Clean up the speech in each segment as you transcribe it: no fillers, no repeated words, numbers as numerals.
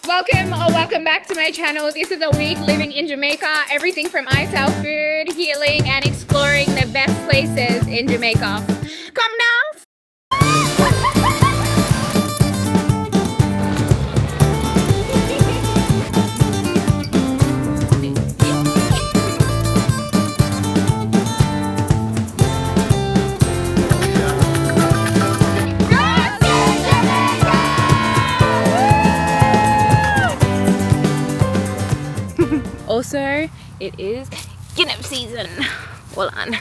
Welcome back to my channel. This is a week living in Jamaica. Everything from ital food, healing, and exploring the best places in Jamaica. Come now! Also, it is Guinness season. Hold on.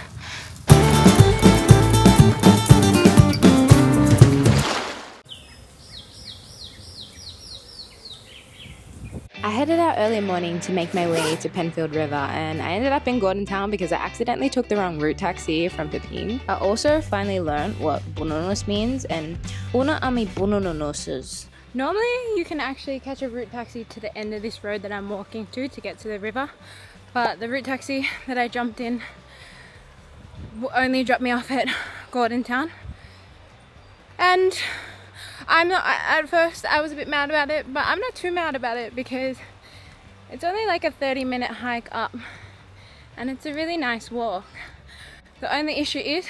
I headed out early morning to make my way to Penfield River, and I ended up in Gordon Town because I accidentally took the wrong route taxi from Pepin. I also finally learned what bunonos means and una ami bunonoses. Normally you can actually catch a route taxi to the end of this road that I'm walking to get to the river, but the route taxi that I jumped in only dropped me off at Gordon Town. And at first I was a bit mad about it, but I'm not too mad about it because it's only like a 30-minute hike up and it's a really nice walk. The only issue is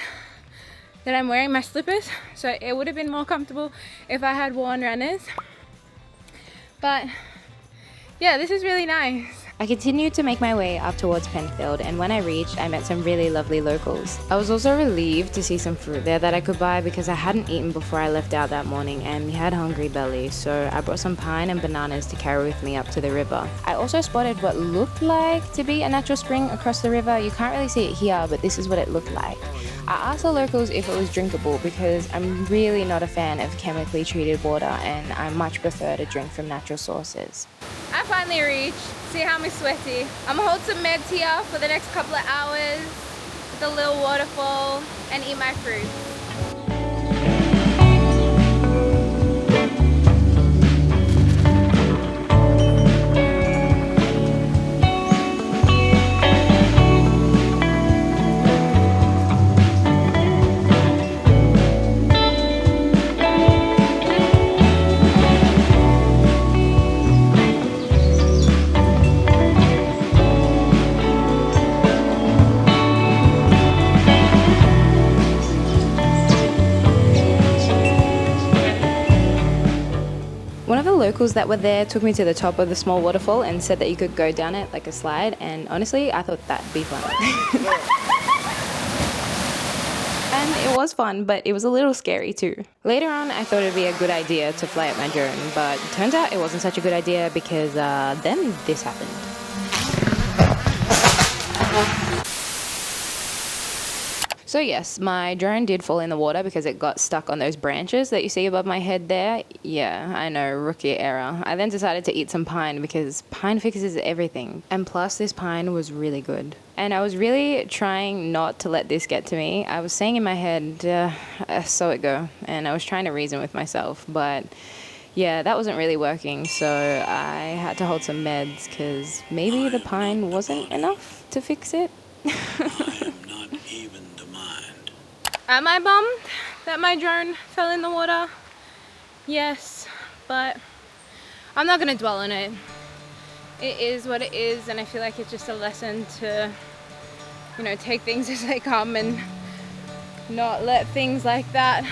that I'm wearing my slippers, so it would have been more comfortable if I had worn runners. But yeah, this is really nice. I continued to make my way up towards Penfield, and when I reached, I met some really lovely locals. I was also relieved to see some fruit there that I could buy because I hadn't eaten before I left out that morning and had hungry belly, so I brought some pine and bananas to carry with me up to the river. I also spotted what looked like to be a natural spring across the river. You can't really see it here, but this is what it looked like. I asked the locals if it was drinkable because I'm really not a fan of chemically treated water and I much prefer to drink from natural sources. I finally reached. See how I'm sweaty. I'm gonna hold some meds here for the next couple of hours with a little waterfall and eat my fruit. One of the locals that were there took me to the top of the small waterfall and said that you could go down it like a slide, and honestly I thought that'd be fun. And it was fun, but it was a little scary too. Later on I thought it'd be a good idea to fly up my drone, but it turns out it wasn't such a good idea because then this happened. So yes, my drone did fall in the water because it got stuck on those branches that you see above my head there. Yeah, I know, rookie error. I then decided to eat some pine because pine fixes everything. And plus this pine was really good. And I was really trying not to let this get to me. I was saying in my head, so it go. And I was trying to reason with myself, but yeah, that wasn't really working. So I had to hold some meds because maybe the pine wasn't enough to fix it. Am I bummed that my drone fell in the water? Yes, but I'm not gonna dwell on it. It is what it is, and I feel like it's just a lesson to, you know, take things as they come and not let things like that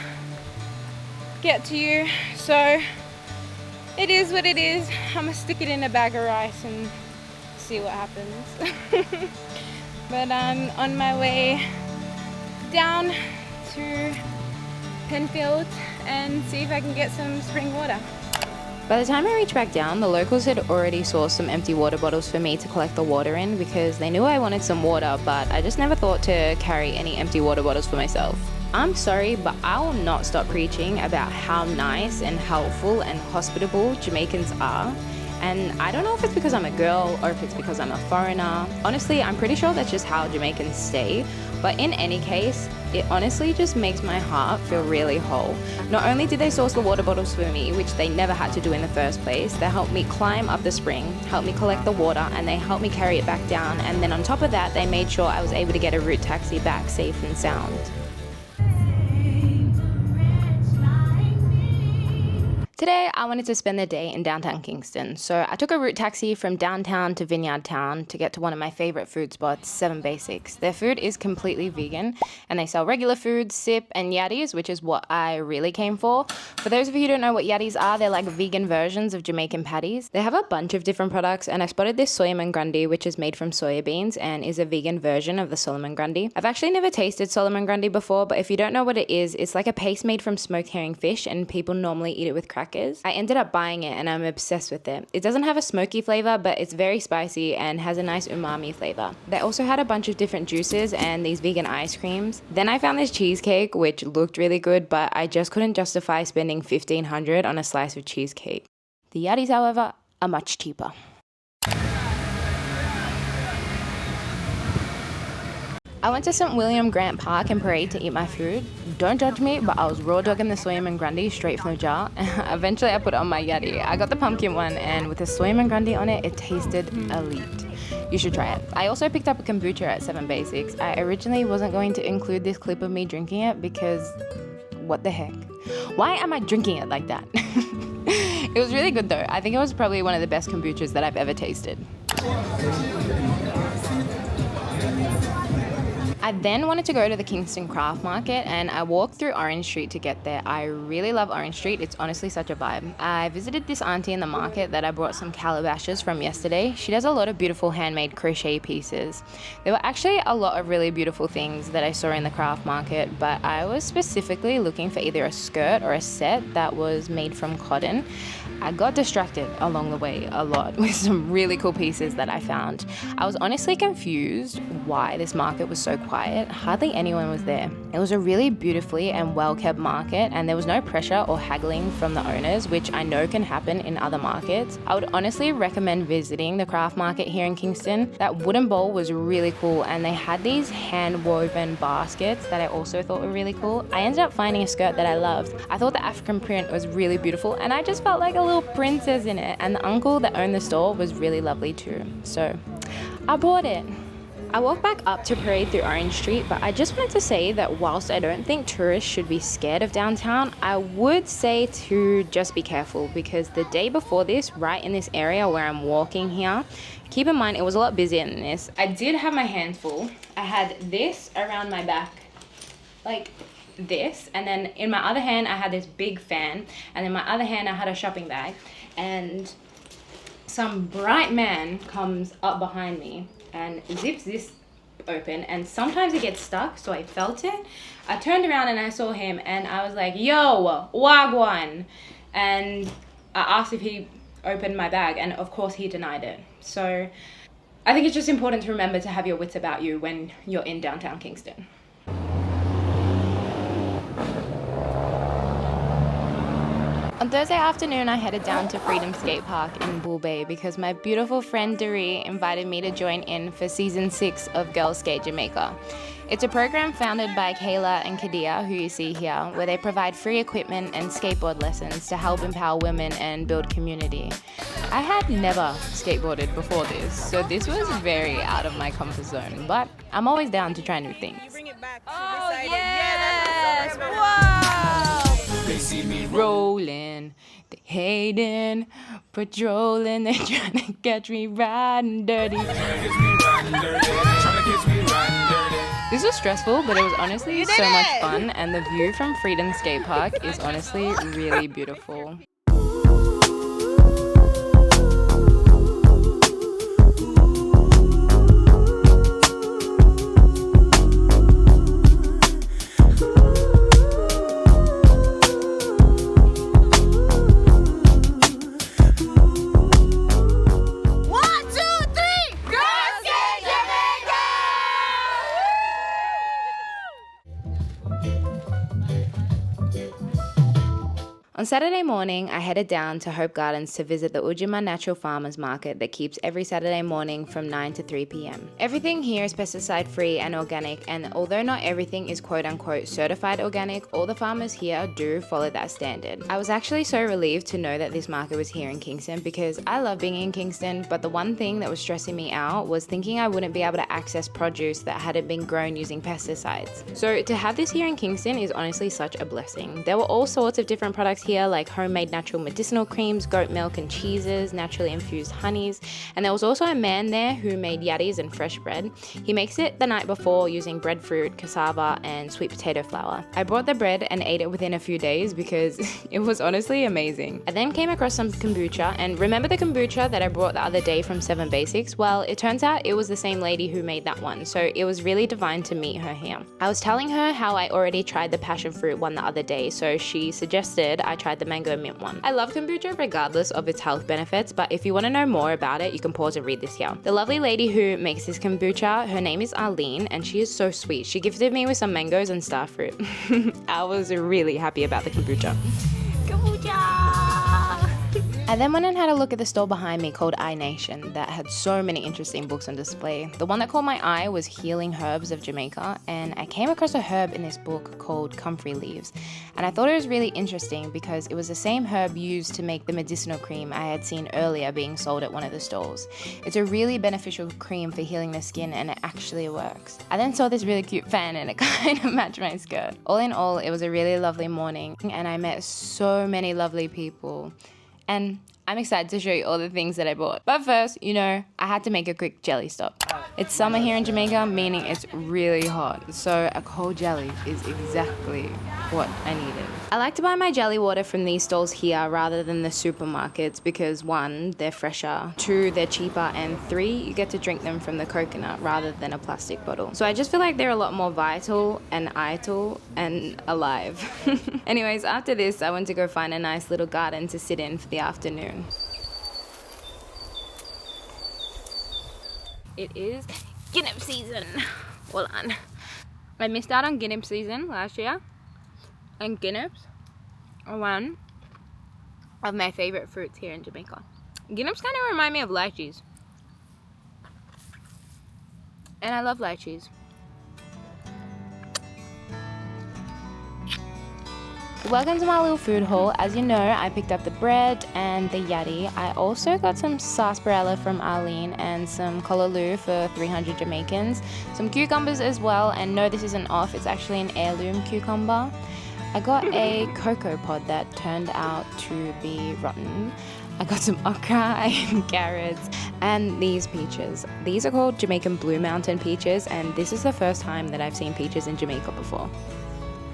get to you. So it is what it is. I'm gonna stick it in a bag of rice and see what happens. But I'm on my way down to Penfield and see if I can get some spring water. By the time I reached back down, the locals had already sourced some empty water bottles for me to collect the water in because they knew I wanted some water, but I just never thought to carry any empty water bottles for myself. I'm sorry, but I will not stop preaching about how nice and helpful and hospitable Jamaicans are. And I don't know if it's because I'm a girl or if it's because I'm a foreigner. Honestly, I'm pretty sure that's just how Jamaicans stay. But in any case, it honestly just makes my heart feel really whole. Not only did they source the water bottles for me, which they never had to do in the first place, they helped me climb up the spring, helped me collect the water, and they helped me carry it back down. And then on top of that, they made sure I was able to get a route taxi back safe and sound. Today, I wanted to spend the day in downtown Kingston, so I took a route taxi from downtown to Vineyard Town to get to one of my favorite food spots, 7 Basiks. Their food is completely vegan, and they sell regular food, sip, and yatties, which is what I really came for. For those of you who don't know what yatties are, they're like vegan versions of Jamaican patties. They have a bunch of different products, and I spotted this soya grundy, which is made from soya beans and is a vegan version of the Solomon grundy. I've actually never tasted Solomon grundy before, but if you don't know what it is, it's like a paste made from smoked herring fish, and people normally eat it with crackers. I ended up buying it and I'm obsessed with it. It doesn't have a smoky flavor, but it's very spicy and has a nice umami flavor. They also had a bunch of different juices and these vegan ice creams. Then I found this cheesecake, which looked really good, but I just couldn't justify spending $1,500 on a slice of cheesecake. The yatties, however, are much cheaper. I went to St. William Grant Park and Parade to eat my food. Don't judge me, but I was raw dogging the soya grundy straight from the jar. Eventually I put it on my yatty. I got the pumpkin one, and with the soya grundy on it, it tasted elite. You should try it. I also picked up a kombucha at 7 Basiks. I originally wasn't going to include this clip of me drinking it because what the heck? Why am I drinking it like that? It was really good though. I think it was probably one of the best kombuchas that I've ever tasted. I then wanted to go to the Kingston Craft Market, and I walked through Orange Street to get there. I really love Orange Street. It's honestly such a vibe. I visited this auntie in the market that I brought some calabashes from yesterday. She does a lot of beautiful handmade crochet pieces. There were actually a lot of really beautiful things that I saw in the craft market, but I was specifically looking for either a skirt or a set that was made from cotton. I got distracted along the way a lot with some really cool pieces that I found. I was honestly confused why this market was so quiet. Hardly anyone was there. It was a really beautifully and well-kept market, and there was no pressure or haggling from the owners, which I know can happen in other markets. I would honestly recommend visiting the craft market here in Kingston. That wooden bowl was really cool, and they had these hand-woven baskets that I also thought were really cool. I ended up finding a skirt that I loved. I thought the African print was really beautiful, and I just felt like a little princess in it, and the uncle that owned the store was really lovely too. So I bought it. I walked back up to Parade through Orange Street, but I just wanted to say that whilst I don't think tourists should be scared of downtown, I would say to just be careful, because the day before this, right in this area where I'm walking here, keep in mind it was a lot busier than this. I did have my hands full. I had this around my back, like this, and then in my other hand I had this big fan, and in my other hand I had a shopping bag, and some bright man comes up behind me and zips this open, and sometimes it gets stuck, so I felt it. I turned around and I saw him, and I was like, yo, wagwan, and I asked if he opened my bag, and of course he denied it. So I think it's just important to remember to have your wits about you when you're in downtown Kingston. On Thursday afternoon, I headed down to Freedom Skate Park in Bull Bay because my beautiful friend Doree invited me to join in for season 6 of Girls Skate Jamaica. It's a program founded by Kayla and Kadia, who you see here, where they provide free equipment and skateboard lessons to help empower women and build community. I had never skateboarded before this, so this was very out of my comfort zone, but I'm always down to try new things. Oh, yes! Wow! They see me rolling, they hating, patrolling, they trying to catch me riding dirty. This was stressful, but it was honestly so much fun, and the view from Freedom Skate Park is honestly really beautiful. On Saturday morning, I headed down to Hope Gardens to visit the Ujima Natural Farmers Market that keeps every Saturday morning from 9 to 3 p.m. Everything here is pesticide-free and organic, and although not everything is quote-unquote certified organic, all the farmers here do follow that standard. I was actually so relieved to know that this market was here in Kingston because I love being in Kingston, but the one thing that was stressing me out was thinking I wouldn't be able to access produce that hadn't been grown using pesticides. So to have this here in Kingston is honestly such a blessing. There were all sorts of different products here here like homemade natural medicinal creams, goat milk and cheeses, naturally infused honeys. And there was also a man there who made yatties and fresh bread. He makes it the night before using breadfruit, cassava and sweet potato flour. I brought the bread and ate it within a few days because it was honestly amazing. I then came across some kombucha, and remember the kombucha that I brought the other day from 7 Basiks? Well, it turns out it was the same lady who made that one, so it was really divine to meet her here. I was telling her how I already tried the passion fruit one the other day, so she suggested I tried the mango mint one. I love kombucha regardless of its health benefits, but if you want to know more about it, you can pause and read this here. The lovely lady who makes this kombucha, her name is Arlene, and she is so sweet. She gifted me with some mangoes and star fruit. I was really happy about the kombucha. I then went and had a look at the store behind me called iNation that had so many interesting books on display. The one that caught my eye was Healing Herbs of Jamaica, and I came across a herb in this book called comfrey leaves. And I thought it was really interesting because it was the same herb used to make the medicinal cream I had seen earlier being sold at one of the stalls. It's a really beneficial cream for healing the skin, and it actually works. I then saw this really cute fan and it kind of matched my skirt. All in all, it was a really lovely morning and I met so many lovely people. And I'm excited to show you all the things that I bought. But first, I had to make a quick jelly stop. It's summer here in Jamaica, meaning it's really hot. So a cold jelly is exactly what I needed. I like to buy my jelly water from these stalls here rather than the supermarkets because 1, they're fresher, 2, they're cheaper, and 3, you get to drink them from the coconut rather than a plastic bottle. So I just feel like they're a lot more vital and ital and alive. Anyways, after this, I went to go find a nice little garden to sit in for the afternoon. It is guinea season. Hold on. I missed out on guinea season last year. And guineps are one of my favorite fruits here in Jamaica. Guineps kind of remind me of lychees. And I love lychees. Welcome to my little food haul. As you know, I picked up the bread and the yatty. I also got some sarsaparilla from Arlene and some callaloo for 300 Jamaicans. Some cucumbers as well, and no, this isn't off, it's actually an heirloom cucumber. I got a cocoa pod that turned out to be rotten. I got some okra and carrots and these peaches. These are called Jamaican Blue Mountain peaches, and this is the first time that I've seen peaches in Jamaica before.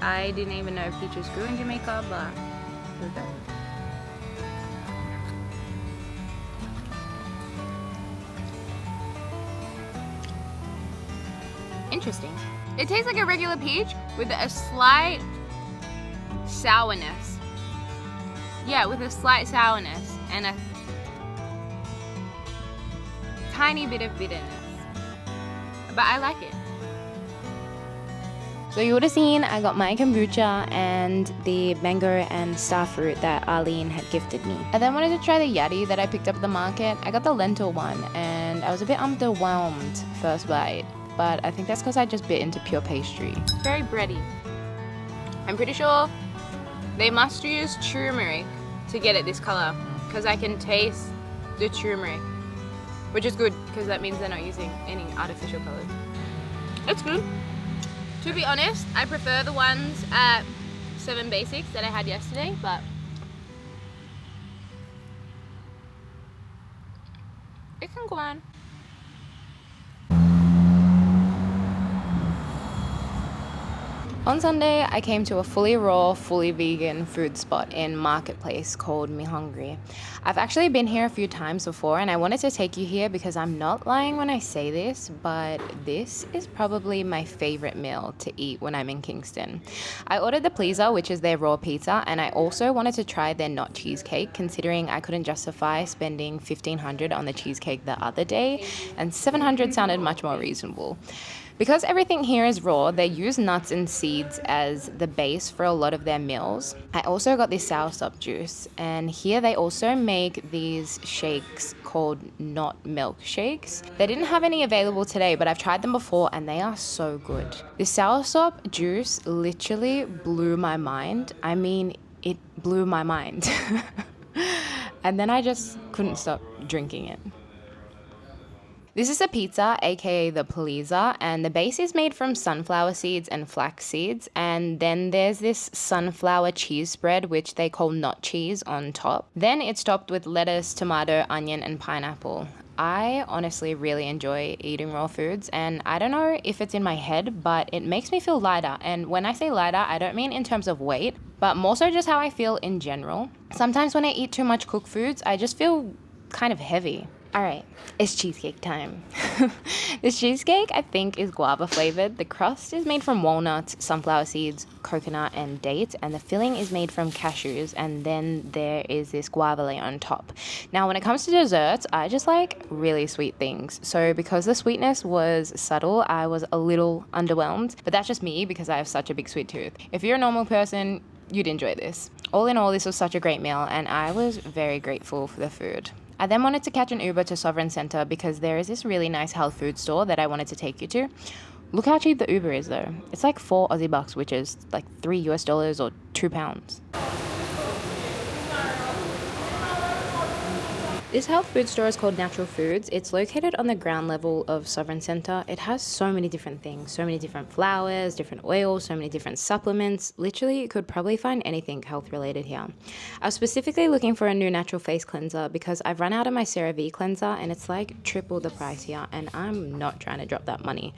I didn't even know peaches grew in Jamaica, but here we go. Interesting. It tastes like a regular peach with a slight sourness. Yeah, with a slight sourness and a tiny bit of bitterness. But I like it. So you would have seen I got my kombucha and the mango and star fruit that Arlene had gifted me. I then wanted to try the yatty that I picked up at the market. I got the lentil one and I was a bit underwhelmed first bite, but I think that's because I just bit into pure pastry. Very bready. I'm pretty sure they must use turmeric to get it this color because I can taste the turmeric, which is good because that means they're not using any artificial colors. It's good. To be honest, I prefer the ones at 7 Basiks that I had yesterday, but it can go on. On Sunday, I came to a fully raw, fully vegan food spot in Marketplace called Me Hungry. I've actually been here a few times before and I wanted to take you here because I'm not lying when I say this, but this is probably my favorite meal to eat when I'm in Kingston. I ordered the pleaser, which is their raw pizza, and I also wanted to try their not cheesecake considering I couldn't justify spending $1,500 on the cheesecake the other day, and $700 sounded much more reasonable. Because everything here is raw, they use nuts and seeds as the base for a lot of their meals. I also got this soursop juice, and here they also make these shakes called not milkshakes. They didn't have any available today, but I've tried them before and they are so good. The soursop juice literally blew my mind. I mean, it blew my mind. And then I just couldn't stop drinking it. This is a pizza, aka the pleaser, and the base is made from sunflower seeds and flax seeds, and then there's this sunflower cheese spread, which they call knot cheese, on top. Then it's topped with lettuce, tomato, onion, and pineapple. I honestly really enjoy eating raw foods, and I don't know if it's in my head, but it makes me feel lighter. And when I say lighter, I don't mean in terms of weight, but more so just how I feel in general. Sometimes when I eat too much cooked foods, I just feel kind of heavy. All right, it's cheesecake time. This cheesecake, I think, is guava flavored. The crust is made from walnuts, sunflower seeds, coconut, and dates, and the filling is made from cashews, and then there is this guava layer on top. Now, when it comes to desserts, I just like really sweet things. So because the sweetness was subtle, I was a little underwhelmed, but that's just me because I have such a big sweet tooth. If you're a normal person, you'd enjoy this. All in all, this was such a great meal, and I was very grateful for the food. I then wanted to catch an Uber to Sovereign Centre because there is this really nice health food store that I wanted to take you to. Look how cheap the Uber is though. It's like 4 Aussie bucks, which is like $3 or £2. This health food store is called Natural Foods. It's located on the ground level of Sovereign Centre. It has so many different things, so many different flours, different oils, so many different supplements. Literally, you could probably find anything health related here. I was specifically looking for a new natural face cleanser because I've run out of my CeraVe cleanser and it's like triple the price here, and I'm not trying to drop that money.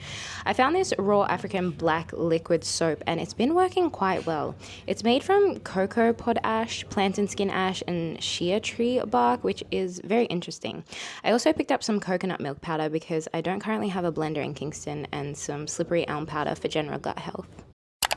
I found this raw African black liquid soap and it's been working quite well. It's made from cocoa pod ash, plantain skin ash, and shea tree bark, which is very interesting. I also picked up some coconut milk powder because I don't currently have a blender in Kingston, and some slippery elm powder for general gut health.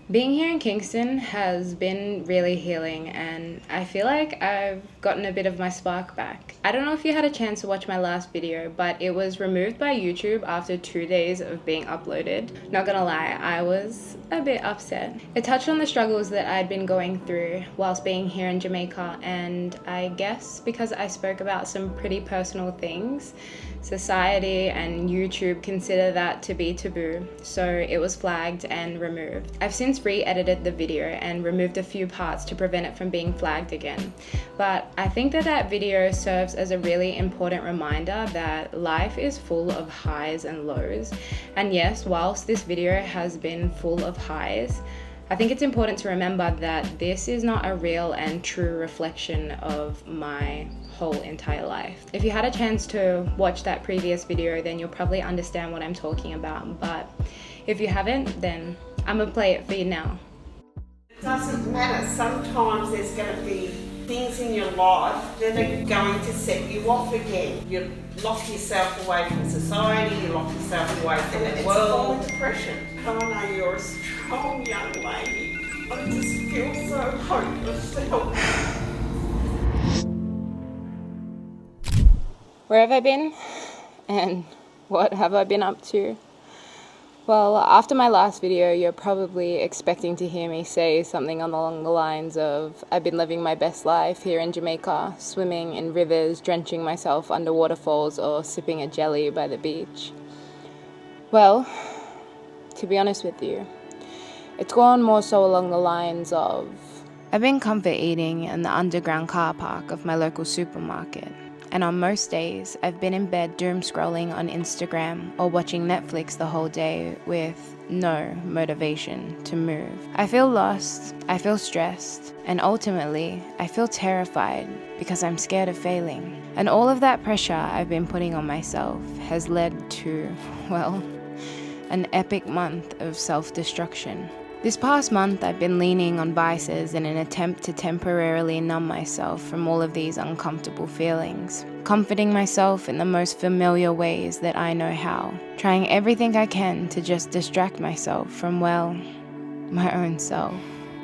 Being here in Kingston has been really healing, and I feel like I've gotten a bit of my spark back. I don't know if you had a chance to watch my last video, but it was removed by YouTube after 2 days of being uploaded. Not gonna lie, I was a bit upset. It touched on the struggles that I'd been going through whilst being here in Jamaica, and I guess because I spoke about some pretty personal things, society and YouTube consider that to be taboo, so it was flagged and removed. I've since re-edited the video and removed a few parts to prevent it from being flagged again, but I think that video serves as a really important reminder that life is full of highs and lows. And yes, whilst this video has been full of highs, I think it's important to remember that this is not a real and true reflection of my whole entire life. If you had a chance to watch that previous video, then you'll probably understand what I'm talking about, but if you haven't, then I'm gonna play it for you now. It doesn't matter. Sometimes there's going to be things in your life that are going to set you off again. You lock yourself away from society, you lock yourself away from the world. It's a form of depression. I know you're a strong young lady, but I just feel so hopeless to help. Where have I been? And what have I been up to? Well, after my last video, you're probably expecting to hear me say something along the lines of, I've been living my best life here in Jamaica, swimming in rivers, drenching myself under waterfalls, or sipping a jelly by the beach. Well, to be honest with you, it's gone more so along the lines of, I've been comfort eating in the underground car park of my local supermarket. And on most days, I've been in bed doom scrolling on Instagram or watching Netflix the whole day with no motivation to move. I feel lost, I feel stressed, and ultimately, I feel terrified because I'm scared of failing. And all of that pressure I've been putting on myself has led to, well, an epic month of self-destruction. This past month, I've been leaning on vices in an attempt to temporarily numb myself from all of these uncomfortable feelings, comforting myself in the most familiar ways that I know how, trying everything I can to just distract myself from, well, my own self.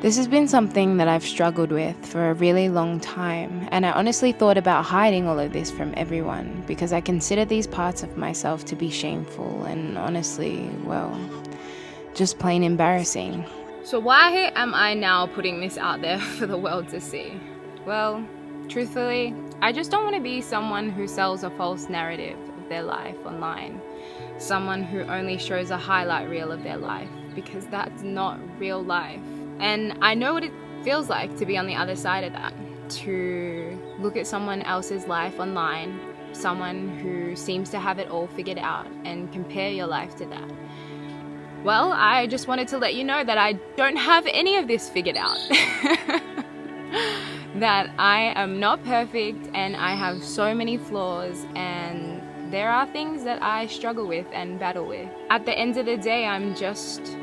This has been something that I've struggled with for a really long time, and I honestly thought about hiding all of this from everyone because I consider these parts of myself to be shameful and honestly, well, just plain embarrassing. So why am I now putting this out there for the world to see? Well, truthfully, I just don't want to be someone who sells a false narrative of their life online. Someone who only shows a highlight reel of their life, because that's not real life. And I know what it feels like to be on the other side of that, to look at someone else's life online someone who seems to have it all figured out and compare your life to that. Well, I just wanted to let you know that I don't have any of this figured out. That I am not perfect and I have so many flaws, and there are things that I struggle with and battle with. At the end of the day, I'm just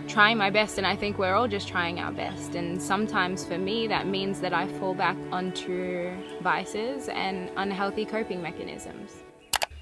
trying my best, and I think we're all just trying our best. And sometimes for me, that means that I fall back onto vices and unhealthy coping mechanisms.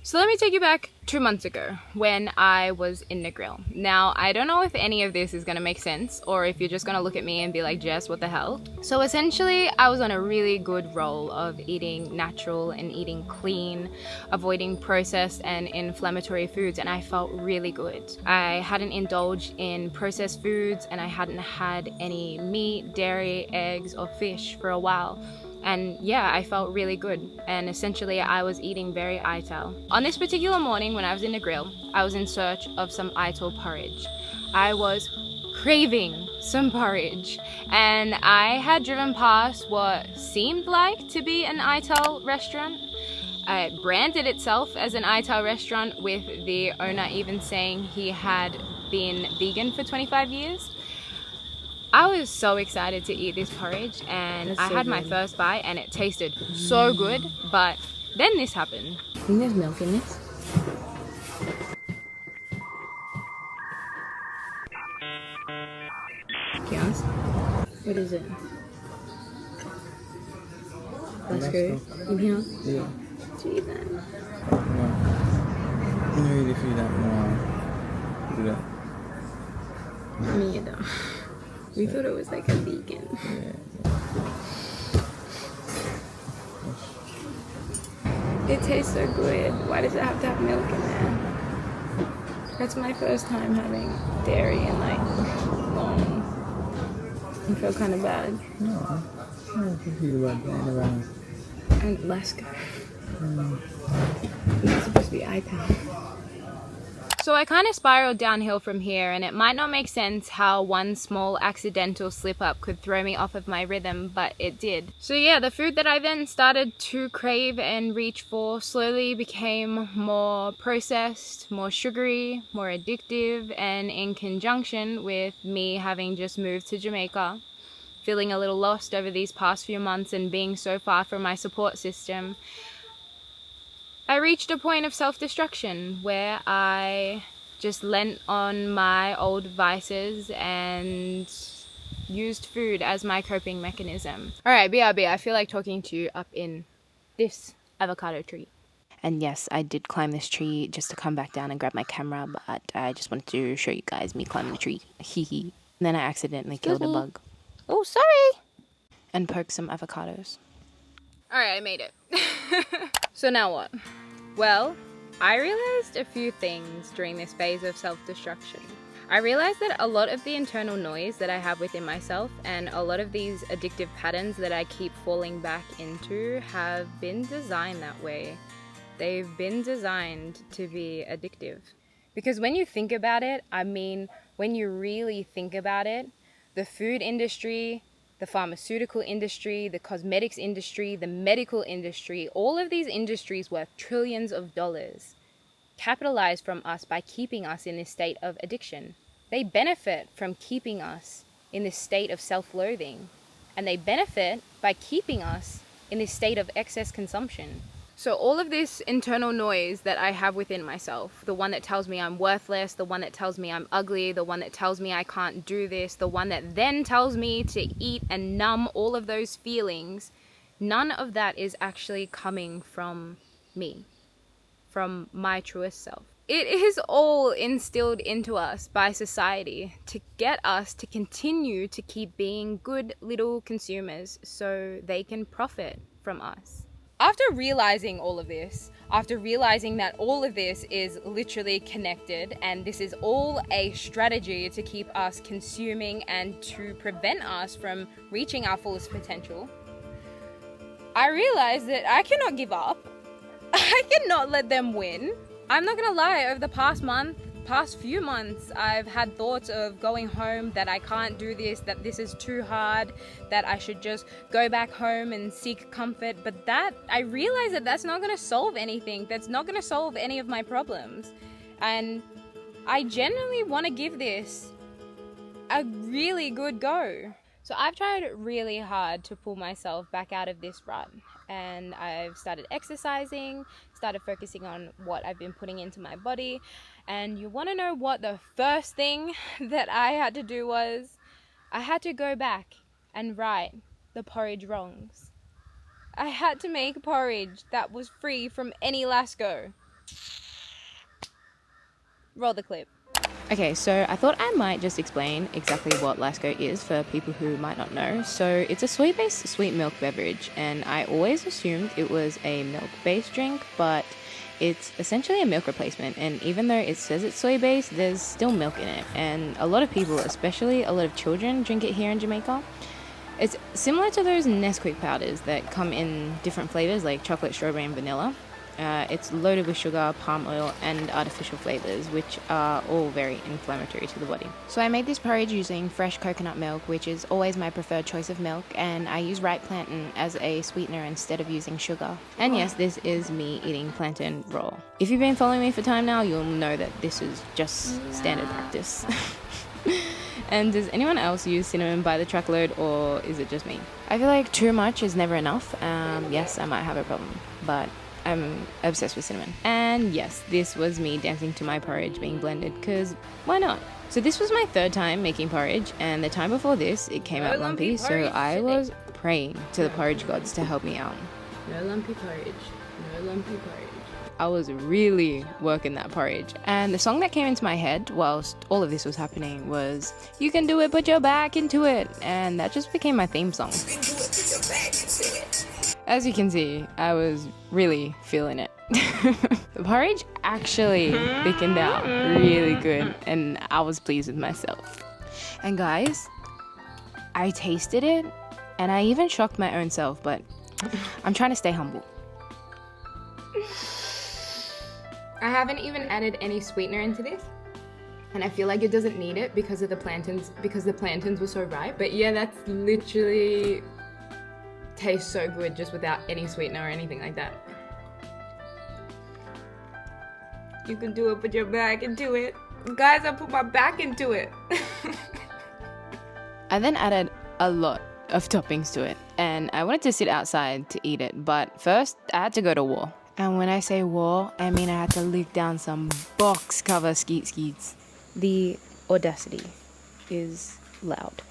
So let me take you back 2 months ago when I was in the grill. Now, I don't know if any of this is gonna make sense or if you're just gonna look at me and be like, Jess, what the hell? So essentially, I was on a really good roll of eating natural and eating clean, avoiding processed and inflammatory foods, and I felt really good. I hadn't indulged in processed foods and I hadn't had any meat, dairy, eggs, or fish for a while. And yeah, I felt really good, and essentially I was eating very ital. On this particular morning when I was in the grill, I was in search of some ital porridge. I was craving some porridge, and I had driven past what seemed like to be an ital restaurant. It branded itself as an ital restaurant, with the owner even saying he had been vegan for 25 years. I was so excited to eat this porridge, and I had my first bite and it tasted so good, but then this happened. I think there's milk in this. Yes. What is it? Let's go. In here? Yeah. Do you eat that? No. You know, if you don't want to do that. Me either. We thought it was like a vegan. It tastes so good. Why does it have to have milk in there? That's my first time having dairy in like long. I feel kind of bad. No. I don't feel about that around. And let's go. It's supposed to be iPad. So I kind of spiraled downhill from here, and it might not make sense how one small accidental slip up could throw me off of my rhythm, but it did. So yeah, the food that I then started to crave and reach for slowly became more processed, more sugary, more addictive, and in conjunction with me having just moved to Jamaica, feeling a little lost over these past few months and being so far from my support system, I reached a point of self-destruction where I just leant on my old vices and used food as my coping mechanism. Alright, BRB, I feel like talking to you up in this avocado tree. And yes, I did climb this tree just to come back down and grab my camera, but I just wanted to show you guys me climbing the tree. Hee hee. And then I accidentally killed a bug. Oh, sorry! And poked some avocados. Alright, I made it. So now what? Well, I realized a few things during this phase of self-destruction. I realized that a lot of the internal noise that I have within myself and a lot of these addictive patterns that I keep falling back into have been designed that way. They've been designed to be addictive. Because when you think about it, I mean, when you really think about it, the food industry, the pharmaceutical industry, the cosmetics industry, the medical industry, all of these industries worth trillions of dollars, capitalize from us by keeping us in this state of addiction. They benefit from keeping us in this state of self-loathing, and they benefit by keeping us in this state of excess consumption. So all of this internal noise that I have within myself, the one that tells me I'm worthless, the one that tells me I'm ugly, the one that tells me I can't do this, the one that then tells me to eat and numb all of those feelings, none of that is actually coming from me, from my truest self. It is all instilled into us by society to get us to continue to keep being good little consumers so they can profit from us. After realizing all of this, after realizing that all of this is literally connected and this is all a strategy to keep us consuming and to prevent us from reaching our fullest potential, I realized that I cannot give up. I cannot let them win. I'm not gonna lie, over the past month, past few months, I've had thoughts of going home, that I can't do this, that this is too hard, that I should just go back home and seek comfort. But I realize that that's not going to solve anything. That's not going to solve any of my problems. And I genuinely want to give this a really good go. So I've tried really hard to pull myself back out of this rut, and I've started exercising, started focusing on what I've been putting into my body. And you want to know what the first thing that I had to do was? I had to go back and right the porridge wrongs. I had to make porridge that was free from any lasco. Roll the clip. Okay, so I thought I might just explain exactly what Lasco is for people who might not know. So it's a soy-based sweet milk beverage, and I always assumed it was a milk-based drink, but it's essentially a milk replacement. And even though it says it's soy-based, there's still milk in it. And a lot of people, especially a lot of children, drink it here in Jamaica. It's similar to those Nesquik powders that come in different flavors like chocolate, strawberry, and vanilla. It's loaded with sugar, palm oil, and artificial flavors, which are all very inflammatory to the body. So I made this porridge using fresh coconut milk, which is always my preferred choice of milk, and I use ripe plantain as a sweetener instead of using sugar. And yes, this is me eating plantain raw. If you've been following me for time now, you'll know that this is just standard practice. And does anyone else use cinnamon by the truckload, or is it just me? I feel like too much is never enough. Yes, I might have a problem, but I'm obsessed with cinnamon. And yes, this was me dancing to my porridge being blended, because why not? So this was my third time making porridge, and the time before this, it came out lumpy, so I was praying to the porridge gods to help me out. No lumpy porridge. No lumpy porridge. I was really working that porridge. And the song that came into my head whilst all of this was happening was, "You can do it, put your back into it." And that just became my theme song. You can do it, put your back into it. As you can see, I was really feeling it. The porridge actually thickened out really good, and I was pleased with myself. And guys, I tasted it, and I even shocked my own self, but I'm trying to stay humble. I haven't even added any sweetener into this, and I feel like it doesn't need it because of the plantains, because the plantains were so ripe. But yeah, that's literally tastes so good just without any sweetener or anything like that. You can do it, put your back into it. Guys, I put my back into it. I then added a lot of toppings to it, and I wanted to sit outside to eat it, but first I had to go to war. And when I say war, I mean I had to lick down some box cover skeets. The audacity is loud.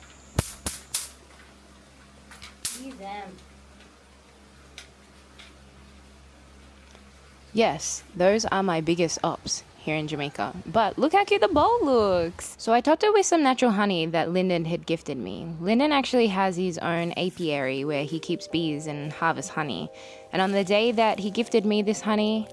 Yes, those are my biggest ops here in Jamaica. But look how cute the bowl looks. So I topped it with some natural honey that Lyndon had gifted me. Lyndon actually has his own apiary where he keeps bees and harvests honey. And on the day that he gifted me this honey,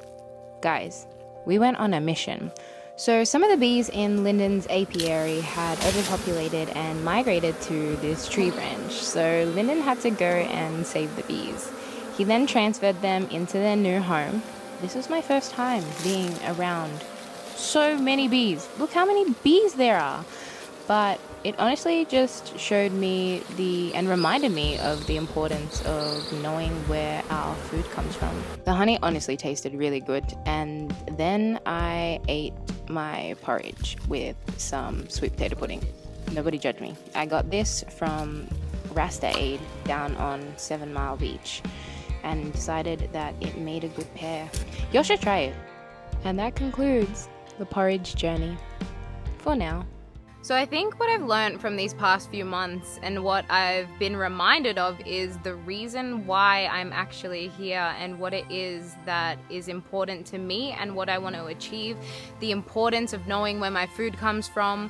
guys, we went on a mission. So some of the bees in Lyndon's apiary had overpopulated and migrated to this tree branch. So Lyndon had to go and save the bees. He then transferred them into their new home. This was my first time being around so many bees. Look how many bees there are. But it honestly just showed me and reminded me of the importance of knowing where our food comes from. The honey honestly tasted really good, and then I ate my porridge with some sweet potato pudding. Nobody judge me. I got this from Rasta Aid down on 7 Mile Beach and decided that it made a good pair. Y'all should try it. And that concludes the porridge journey for now. So I think what I've learned from these past few months and what I've been reminded of is the reason why I'm actually here and what it is that is important to me and what I want to achieve, the importance of knowing where my food comes from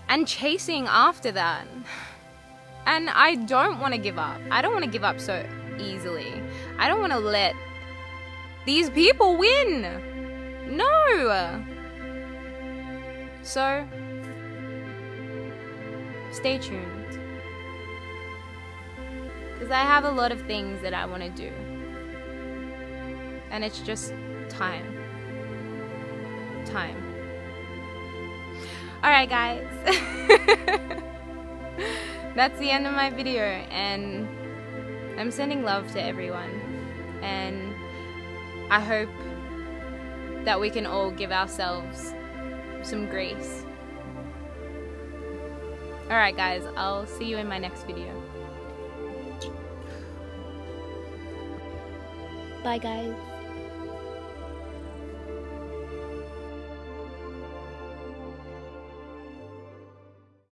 and chasing after that. And I don't want to give up. I don't want to give up so easily. I don't want to let these people win. No. So stay tuned, because I have a lot of things that I want to do, and it's just time. Alright guys, that's the end of my video, and I'm sending love to everyone, and I hope that we can all give ourselves some grace. Alright guys, I'll see you in my next video. Bye guys.